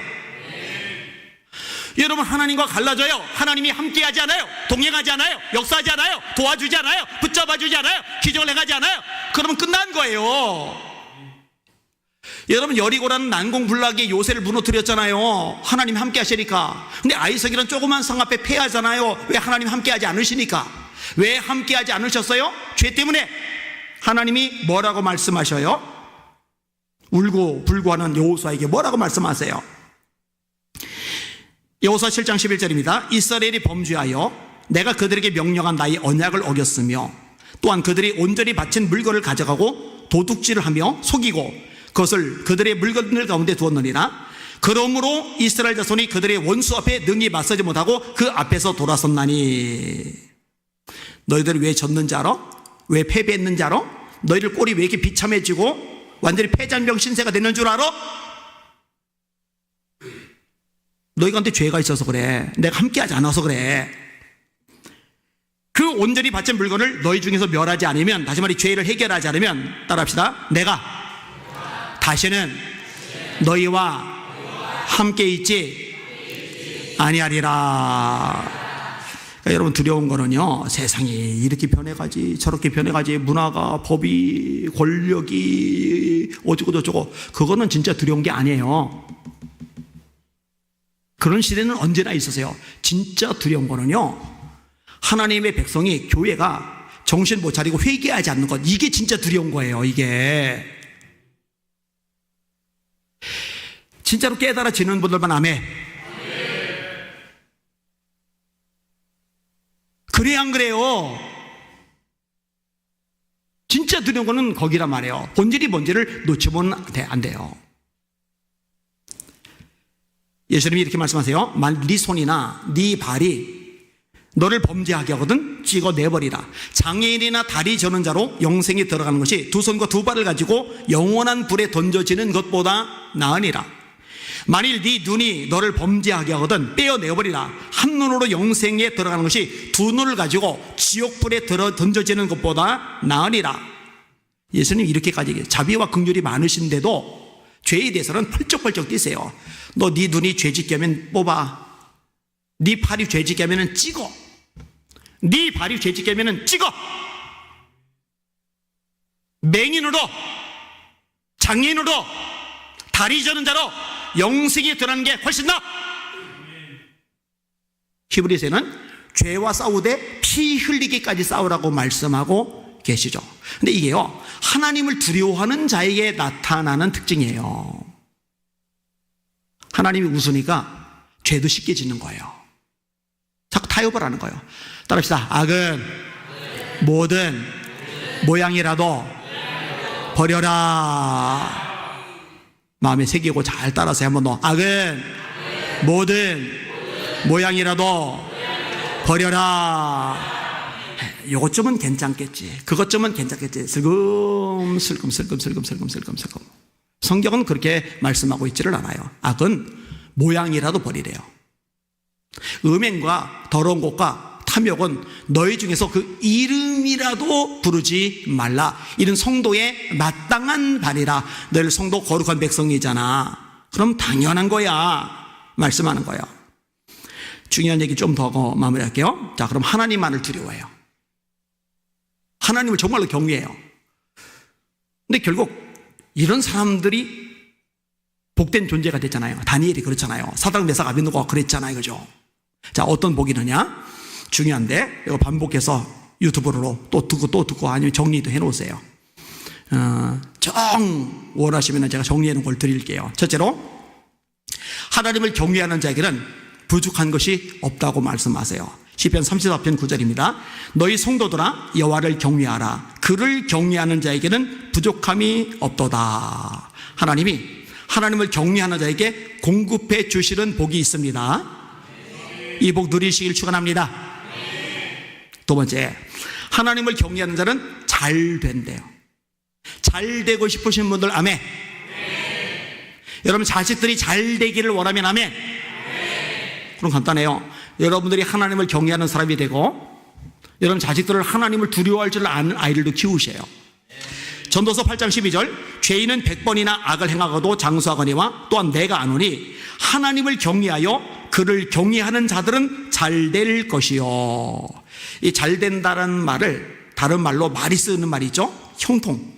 여러분, 하나님과 갈라져요. 하나님이 함께하지 않아요. 동행하지 않아요. 역사하지 않아요. 도와주지 않아요. 붙잡아주지 않아요. 기적을 행하지 않아요. 그러면 끝난 거예요. 여러분, 여리고라는 난공불락의 요새를 무너뜨렸잖아요. 하나님 함께 하시니까. 근데 아이석이라는 조그만 성 앞에 패하잖아요. 왜 하나님 함께 하지 않으시니까? 왜 함께 하지 않으셨어요? 죄 때문에. 하나님이 뭐라고 말씀하셔요? 울고 불고 하는 여호수아에게 뭐라고 말씀하세요? 여호수아 7장 11절입니다. 이스라엘이 범죄하여 내가 그들에게 명령한 나의 언약을 어겼으며 또한 그들이 온전히 바친 물건을 가져가고 도둑질을 하며 속이고 그것을 그들의 물건들 가운데 두었느니라. 그러므로 이스라엘 자손이 그들의 원수 앞에 능히 맞서지 못하고 그 앞에서 돌아섰나니. 너희들이 왜 졌는지 알아? 왜 패배했는지 알아? 너희들 꼴이 왜 이렇게 비참해지고 완전히 폐장병 신세가 되는 줄 알아? 너희 가운데 죄가 있어서 그래. 내가 함께하지 않아서 그래. 그 온전히 바친 물건을 너희 중에서 멸하지 않으면, 다시 말해 죄를 해결하지 않으면, 따라합시다, 내가 다시는 너희와 함께 있지 아니하리라. 그러니까 여러분, 두려운 거는요, 세상이 이렇게 변해가지 저렇게 변해가지, 문화가, 법이, 권력이 어쩌고 저쩌고, 그거는 진짜 두려운 게 아니에요. 그런 시대는 언제나 있으세요. 진짜 두려운 거는요, 하나님의 백성이, 교회가 정신 못 차리고 회개하지 않는 것, 이게 진짜 두려운 거예요. 이게 진짜로 깨달아지는 분들만 아멘. 그래야 안 그래요? 진짜 두려운 거는 거기란 말이에요. 본질이 뭔지를 놓치면 안 돼요. 예수님이 이렇게 말씀하세요. 만일 네 손이나 네 발이 너를 범죄하게 하거든 찍어내버리라. 장애인이나 다리 저는 자로 영생에 들어가는 것이 두 손과 두 발을 가지고 영원한 불에 던져지는 것보다 나으니라. 만일 네 눈이 너를 범죄하게 하거든 빼어내버리라. 한 눈으로 영생에 들어가는 것이 두 눈을 가지고 지옥불에 던져지는 것보다 나으니라. 예수님 이렇게까지 얘기해요. 자비와 긍휼이 많으신데도 죄에 대해서는 펄쩍펄쩍 뛰세요. 너 네 눈이 죄짓게 하면 뽑아. 네 팔이 죄짓게 하면 찍어. 네 발이 죄짓게 하면 찍어. 맹인으로, 장애인으로, 다리 저는 자로 영생에 들어가는 게 훨씬 나아. 히브리서에는 죄와 싸우되 피 흘리기까지 싸우라고 말씀하고 계시죠. 근데 이게요, 하나님을 두려워하는 자에게 나타나는 특징이에요. 하나님이 웃으니까 죄도 쉽게 짓는 거예요. 자꾸 타협을 하는 거예요. 따라합시다. 악은 모든 모양이라도 버려라. 마음에 새기고 잘 따라서 한번 더. 악은 모든 모양이라도 버려라. 요것쯤은 괜찮겠지. 그것쯤은 괜찮겠지. 슬금슬금. 성경은 그렇게 말씀하고 있지를 않아요. 악은 모양이라도 버리래요. 음행과 더러운 것과 탐욕은 너희 중에서 그 이름이라도 부르지 말라. 이는 성도의 마땅한 바니라. 너희 성도 거룩한 백성이잖아. 그럼 당연한 거야. 말씀하는 거예요. 중요한 얘기 좀 더 마무리할게요. 자, 그럼 하나님만을 두려워해요. 하나님을 정말로 경외해요. 근데 결국 이런 사람들이 복된 존재가 됐잖아요. 다니엘이 그렇잖아요. 사드락 메삭 아벳느고가 그랬잖아요. 그죠? 자, 어떤 복이 있느냐? 중요한데 이거 반복해서 유튜브로 또 듣고 아니면 정리도 해놓으세요. 정 원하시면 제가 정리해 놓은 걸 드릴게요. 첫째로, 하나님을 경외하는 자에게는 부족한 것이 없다고 말씀하세요. 시편 34편 9절입니다. 너희 성도들아 여호와를 경외하라. 그를 경외하는 자에게는 부족함이 없도다. 하나님을 경외하는 자에게 공급해 주시는 복이 있습니다. 이 복 누리시길 축원합니다. 두 번째, 하나님을 경외하는 자는 잘 된대요. 잘 되고 싶으신 분들 아멘. 여러분 자식들이 잘 되기를 원하면 아멘. 그럼 간단해요. 여러분들이 하나님을 경외하는 사람이 되고 여러분 자식들을 하나님을 두려워할 줄 아는 아이들도 키우셔요. 전도서 8장 12절 죄인은 100번이나 악을 행하고도 장수하거니와 또한 내가 아노니 하나님을 경외하여 그를 경외하는 자들은 잘 될 것이요. 이 잘 된다는 말을 다른 말로 많이 쓰는 말이 있죠. 형통.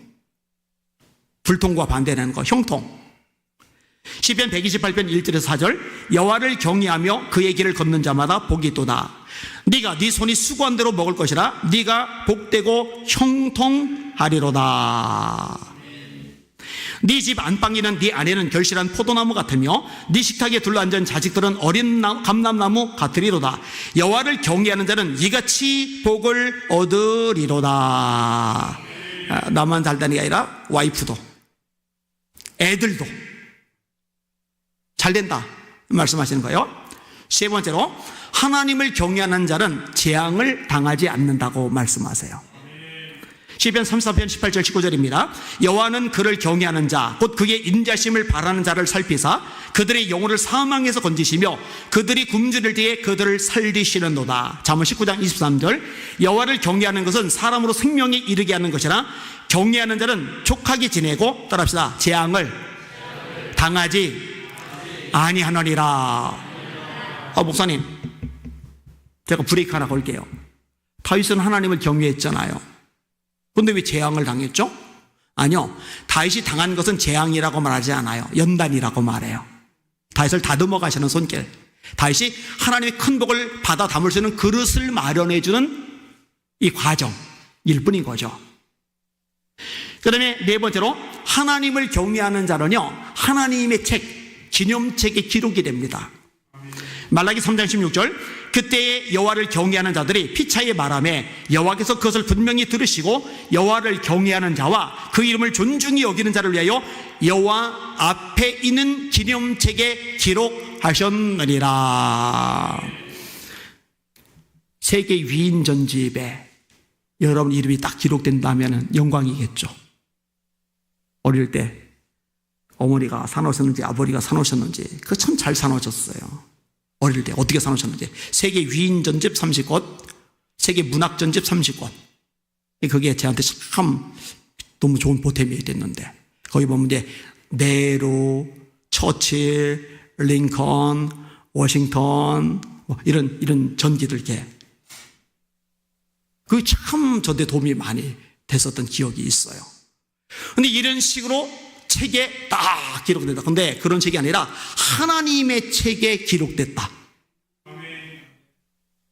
불통과 반대되는 거 형통. 시편 128편 1절에서 4절 여호와를 경외하며 그의 길을 걷는 자마다 복이 있도다. 네가 네 손이 수고한 대로 먹을 것이라 네가 복되고 형통하리로다. 네 집 안방이는 네 안에는 결실한 포도나무 같으며 네 식탁에 둘러앉은 자식들은 어린 감람나무 같으리로다. 여호와를 경외하는 자는 이같이 복을 얻으리로다. 나만 잘다는 게 아니라 와이프도 애들도 잘 된다 말씀하시는 거예요. 세 번째로, 하나님을 경외하는 자는 재앙을 당하지 않는다고 말씀하세요. 시편 34편 18절 19절입니다. 여호와는 그를 경외하는 자 곧 그의 인자심을 바라는 자를 살피사 그들의 영혼을 사망에서 건지시며 그들이 굶주릴 때에 그들을 살리시는도다. 잠언 19장 23절 여호와를 경외하는 것은 사람으로 생명에 이르게 하는 것이라 경외하는 자는 족하게 지내고 따라합시다. 재앙을 당하지 아니하노니라. 목사님 제가 브레이크 하나 걸게요. 다윗은 하나님을 경외했잖아요. 그런데 왜 재앙을 당했죠? 아니요, 다윗이 당한 것은 재앙이라고 말하지 않아요. 연단이라고 말해요. 다윗을 다듬어 가시는 손길. 다윗이 하나님의 큰 복을 받아 담을 수 있는 그릇을 마련해 주는 이 과정일 뿐인 거죠. 그 다음에 네 번째로, 하나님을 경외하는 자는요 하나님의 책, 기념책에 기록이 됩니다. 말라기 3장 16절, 그때에 여호와를 경외하는 자들이 피차에 말하며 여호와께서 그것을 분명히 들으시고 여호와를 경외하는 자와 그 이름을 존중히 여기는 자를 위하여 여호와 앞에 있는 기념책에 기록하셨느니라. 세계 위인 전집에 여러분 이름이 딱 기록된다면 영광이겠죠. 어릴 때 어머니가 사놓으셨는지 아버지가 사놓으셨는지 그 참 잘 사놓으셨어요. 어릴 때 어떻게 사놓으셨는지. 세계 위인 전집 30곳, 세계 문학 전집 30곳. 그게 저한테 참 너무 좋은 보탬이 됐는데, 거기 보면 이제 네로, 처칠, 링컨, 워싱턴 이런 전기들 이렇게 그 참 저한테 도움이 많이 됐었던 기억이 있어요. 근데 이런 식으로 책에 딱 기록된다. 근데 그런 책이 아니라 하나님의 책에 기록됐다.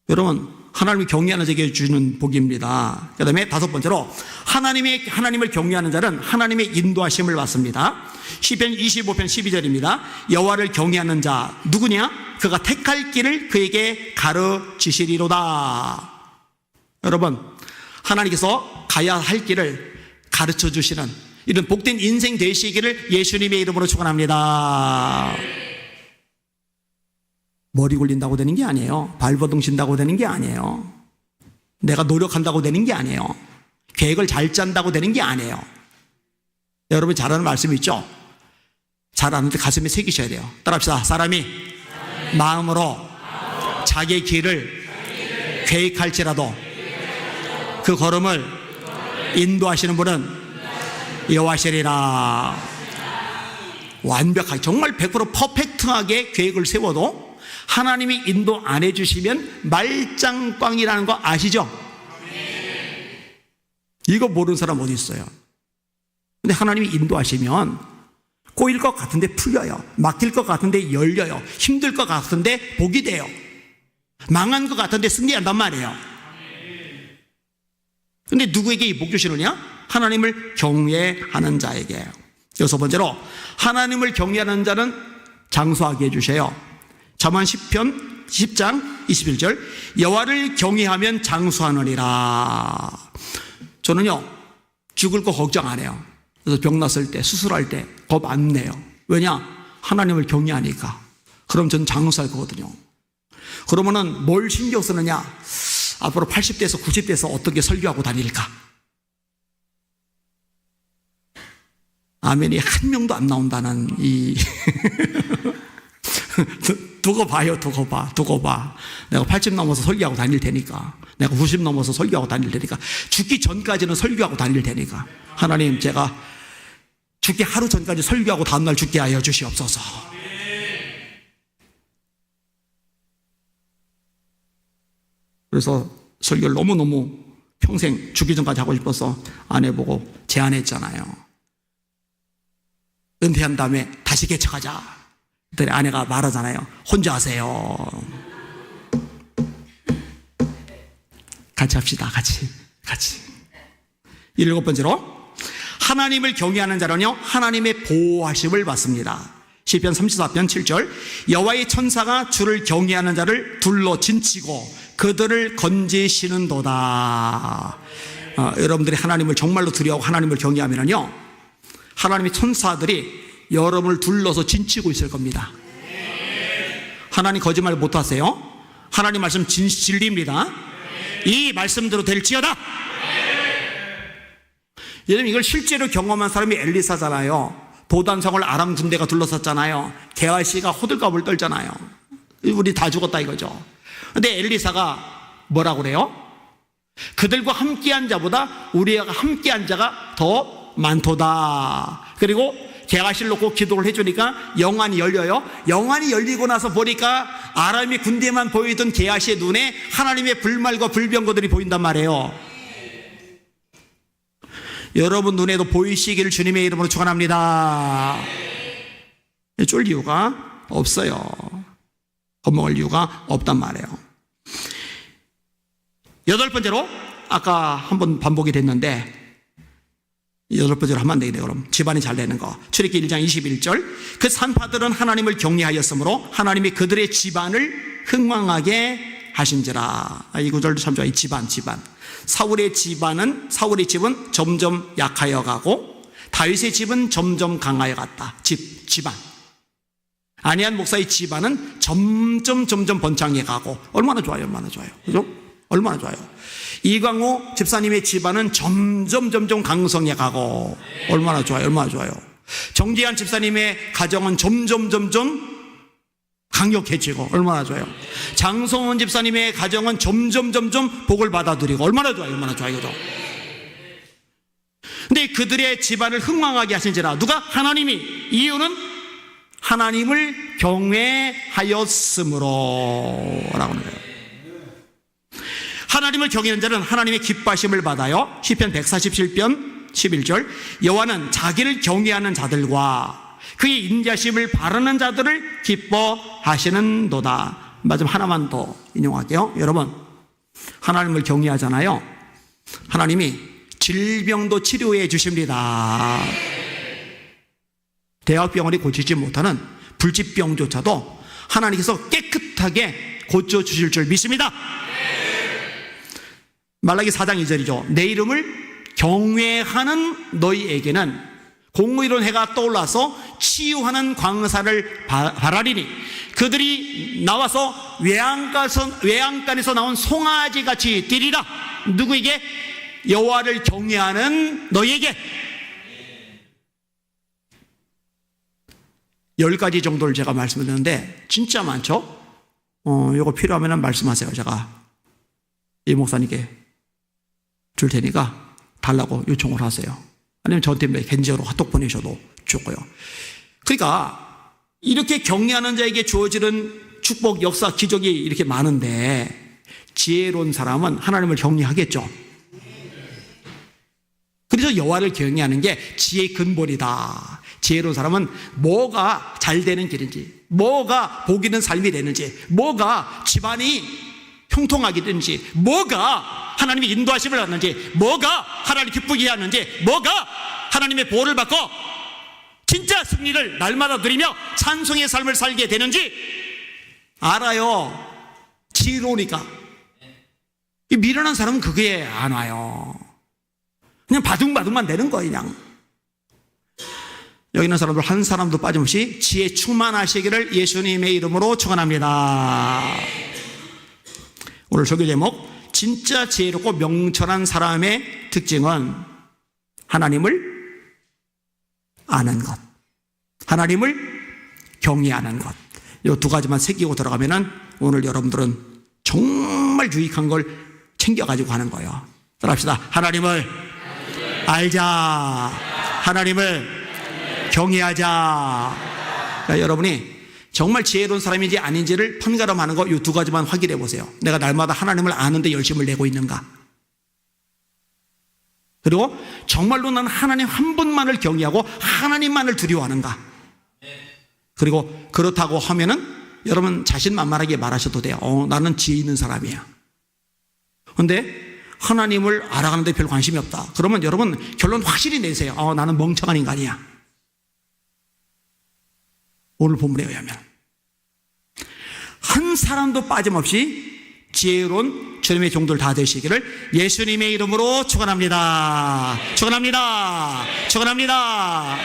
여러분, 하나님을 경외하는 자에게 주는 복입니다. 그 다음에 다섯 번째로 하나님을 경외하는 자는 하나님의 인도하심을 받습니다. 시편 25편 12절입니다. 여호와를 경외하는 자 누구냐? 그가 택할 길을 그에게 가르치시리로다. 여러분, 하나님께서 가야 할 길을 가르쳐 주시는 이런 복된 인생 되시기를 예수님의 이름으로 축원합니다. 머리 굴린다고 되는 게 아니에요. 발버둥 친다고 되는 게 아니에요. 내가 노력한다고 되는 게 아니에요. 계획을 잘 짠다고 되는 게 아니에요. 여러분 잘 아는 말씀 있죠? 잘 아는데 가슴에 새기셔야 돼요. 따라합시다. 사람이 마음으로 자기의 길을 계획할지라도 그 걸음을 인도하시는 분은 여호와시리라. 완벽하게 정말 100% 퍼펙트하게 계획을 세워도 하나님이 인도 안 해주시면 말짱꽝이라는 거 아시죠? 이거 모르는 사람 어디 있어요? 근데 하나님이 인도하시면 꼬일 것 같은데 풀려요. 막힐 것 같은데 열려요. 힘들 것 같은데 복이 돼요. 망한 것 같은데 승리한단 말이에요. 근데 누구에게 이 복 주시느냐? 하나님을 경외하는 자에게. 여섯 번째로 하나님을 경외하는 자는 장수하게 해주셔요. 잠언 10편 10장 21절, 여호와를 경외하면 장수하느니라. 저는요 죽을 거 걱정 안 해요. 그래서 병 났을 때 수술할 때 겁 안 내요. 왜냐? 하나님을 경외하니까. 그럼 전 장수할 거거든요. 그러면은 뭘 신경 쓰느냐? 앞으로 80대에서 90대에서 어떻게 설교하고 다닐까? 아멘이 한 명도 안 나온다는 이 두고 봐요. 두고 봐. 내가 80 넘어서 설교하고 다닐 테니까, 내가 90 넘어서 설교하고 다닐 테니까, 죽기 전까지는 설교하고 다닐 테니까 하나님, 제가 죽기 하루 전까지 설교하고 다음날 죽게 하여 주시옵소서. 그래서 설교를 너무너무 평생 죽기 전까지 하고 싶어서 아내보고 제안했잖아요. 은퇴한 다음에 다시 개척하자. 그랬더니 아내가 말하잖아요. 혼자 하세요. 같이 합시다. 같이. 일곱 번째로 하나님을 경외하는 자는요 하나님의 보호하심을 받습니다. 시편 34편 7절, 여호와의 천사가 주를 경외하는 자를 둘러 진치고 그들을 건지시는도다. 여러분들이 하나님을 정말로 두려워하고 하나님을 경외하면요 하나님의 천사들이 여러분을 둘러서 진치고 있을 겁니다. 하나님 거짓말 못하세요. 하나님 말씀 진리입니다. 이 말씀대로 될지어다. 여러분 이걸 실제로 경험한 사람이 엘리사잖아요. 도단성을 아람 군대가 둘러섰잖아요. 게하시가 호들갑을 떨잖아요. 우리 다 죽었다 이거죠. 근데 엘리사가 뭐라고 그래요? 그들과 함께한 자보다 우리가 함께한 자가 더 많도다. 그리고 게하시를 놓고 기도를 해주니까 영안이 열려요. 영안이 열리고 나서 보니까 아람의 군대만 보이던 게하시의 눈에 하나님의 불말과 불병거들이 보인단 말이에요. 여러분 눈에도 보이시기를 주님의 이름으로 축원합니다. 쫄 이유가 없어요. 겁먹을 이유가 없단 말이에요. 여덟 번째로 아까 한번 반복이 됐는데 여덟 번째로 하면 안 되겠네. 그럼 집안이 잘 되는 거. 출애굽기 1장 21절. 그 산파들은 하나님을 경외하였으므로 하나님이 그들의 집안을 흥왕하게 하신지라. 이 구절도 참 좋아요. 집안. 사울의 집은 점점 약하여 가고 다윗의 집은 점점 강하여 갔다. 집안. 아니한 목사의 집안은 점점 번창해 가고 얼마나 좋아요. 그죠? 얼마나 좋아요. 이광호 집사님의 집안은 점점 강성해 가고 얼마나 좋아요. 정지한 집사님의 가정은 점점 강력해지고 얼마나 좋아요. 장성원 집사님의 가정은 점점 복을 받아들이고 얼마나 좋아요. 그죠? 근데 그들의 집안을 흥왕하게 하신지라. 누가? 하나님이. 이유는 하나님을 경외하였으므로 라고 하는 거예요. 하나님을 경외하는 자는 하나님의 기뻐하심을 받아요. 시편 147편 11절. 여호와는 자기를 경외하는 자들과 그의 인자심을 바라는 자들을 기뻐하시는도다. 마지막 하나만 더 인용할게요. 여러분, 하나님을 경외하잖아요. 하나님이 질병도 치료해 주십니다. 대학병원이 고치지 못하는 불치병조차도 하나님께서 깨끗하게 고쳐주실 줄 믿습니다. 말라기 4장 2절이죠. 내 이름을 경외하는 너희에게는 공의로운 해가 떠올라서 치유하는 광사를 바라리니 그들이 나와서 외양간에서 나온 송아지 같이 뛰리라. 누구에게? 여호와를 경외하는 너희에게. 10가지 정도를 제가 말씀드렸는데 진짜 많죠? 이거 필요하면 말씀하세요. 제가 이 목사님께 줄 테니까 달라고 요청을 하세요. 아니면 저한테 개인적으로 카톡 보내셔도 좋고요. 그러니까 이렇게 경외하는 자에게 주어지는 축복, 역사, 기적이 이렇게 많은데 지혜로운 사람은 하나님을 경외하겠죠. 그래서 여호와를 경외하는 게 지혜의 근본이다. 지혜로운 사람은 뭐가 잘 되는 길인지, 뭐가 복 있는 삶이 되는지, 뭐가 집안이 형통하게 되는지, 뭐가 하나님의 인도하심을 받는지, 뭐가 하나님 기쁘게 하는지, 뭐가 하나님의 보호를 받고 진짜 승리를 날마다 누리며 찬송의 삶을 살게 되는지 알아요. 지혜로우니까. 이 미련한 사람은 그게 안 와요. 그냥 바둥바둥만 되는 거예요. 그냥 여기 있는 사람들 한 사람도 빠짐없이 지혜 충만하시기를 예수님의 이름으로 축원합니다. 오늘 설교 제목, 진짜 지혜롭고 명철한 사람의 특징은 하나님을 아는 것, 하나님을 경외하는 것. 이 두 가지만 새기고 들어가면은 오늘 여러분들은 정말 유익한 걸 챙겨가지고 가는 거예요. 따라합시다. 하나님을 알자. 하나님을 경외하자. 그러니까 여러분이 정말 지혜로운 사람인지 아닌지를 판가름하는 거 이 두 가지만 확인해 보세요. 내가 날마다 하나님을 아는데 열심을 내고 있는가? 그리고 정말로 나는 하나님 한 분만을 경외하고 하나님만을 두려워하는가? 그리고 그렇다고 하면은 여러분 자신만만하게 말하셔도 돼요. 나는 지혜 있는 사람이야. 그런데 하나님을 알아가는데 별 관심이 없다. 그러면 여러분 결론 확실히 내세요. 나는 멍청한 인간이야. 오늘 본문에 의하면 한 사람도 빠짐없이 지혜로운 주님의 종들 다 되시기를 예수님의 이름으로 축원합니다. 축원합니다. 축원합니다.